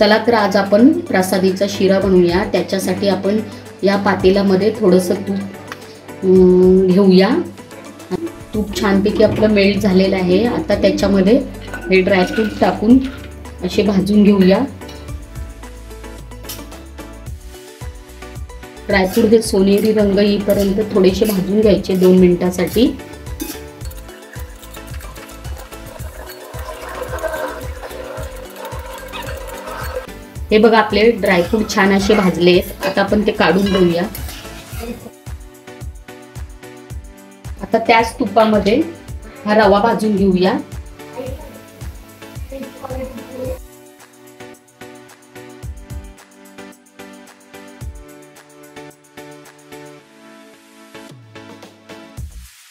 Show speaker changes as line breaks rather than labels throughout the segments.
चला तर आज आपण प्रसादीचा शिरा बनवूया। त्याच्यासाठी आपण या पातेल्यामध्ये थोडंसं तूप घेऊया। तूप छानपैकी आपलं मेल्ट झालेलं आहे। आता त्याच्यामध्ये हे ड्रायफ्रूट टाकून असे भाजून घेऊया। ड्रायफ्रूट हे सोनेरी रंग येईपर्यंत थोडेसे भाजून घ्यायचे 2 मिनिटांसाठी। हे बघा आपले ड्रायफ्रूट छान असे भाजले आहेत। आता आपण ते काढून घेऊया। आता त्याच तुपामध्ये हा रवा भाजून घेऊया।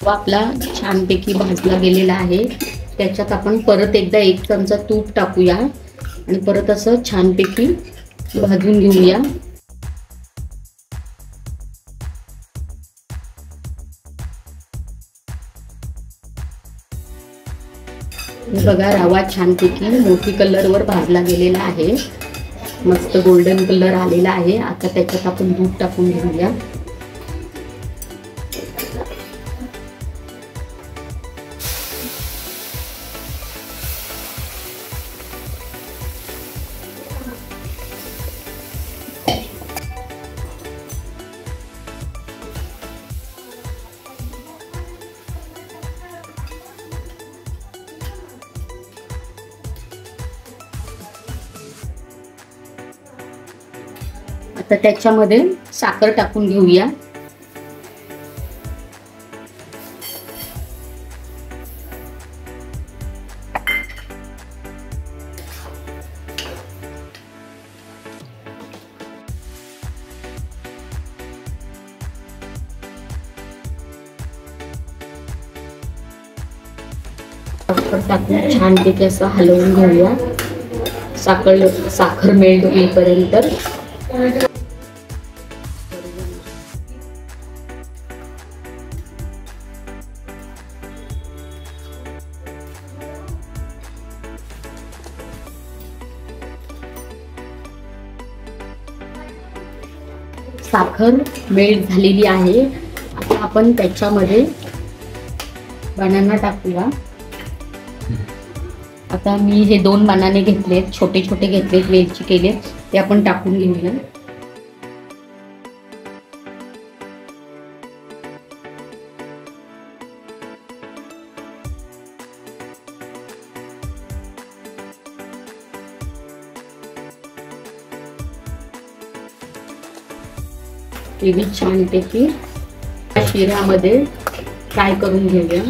आपला छानपैकी भाजला गेलेला आहे। त्याच्यात आपण परत एकदा 1 चमचा तूप टाकूया आणि परत असं छानपैकी भाजून घेऊया। बघा रवा छानपैकी मोठी कलरवर भाजला गेलेला आहे। मस्त गोल्डन कलर आलेला आहे। आता त्याच्यात आपण दूध टाकून घेऊया। आता त्याच्यामध्ये साखर टाकून घेऊया। टाकून छानपैकी असं हलवून घेऊया। साखर मेल्ट होईपर्यंत। साखर मेल्ट झालेली आहे। आता आपण त्याच्यामध्ये बनाना टाकूया। आता मी हे 2 बनाने घेतलेत, छोटे छोटे घेतलेत, वेलची केले, ते आपण टाकून घेऊया। ते भी छानपैकी शिऱ्यामध्ये फ्राय करून घेऊया।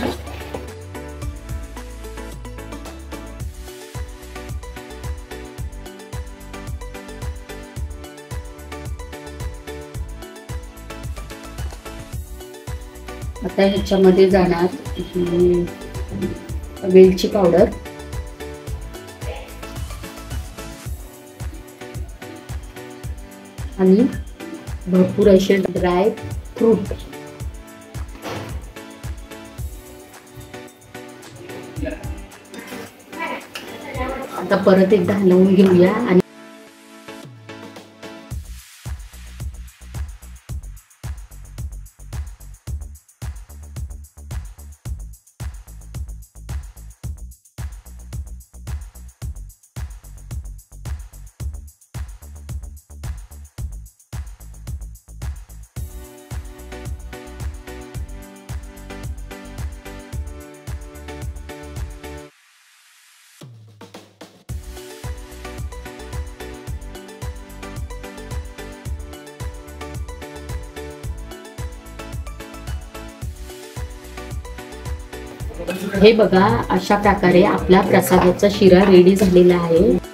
आता ह्याच्यामध्ये जाणार वेलची पावडर, आणि भरपूर असे ड्राय फ्रूट। आता परत एकदा हलवून घेऊया आणि हे बघा अशा प्रकारे आपला प्रसादाचा शिरा रेडी झालेला आहे।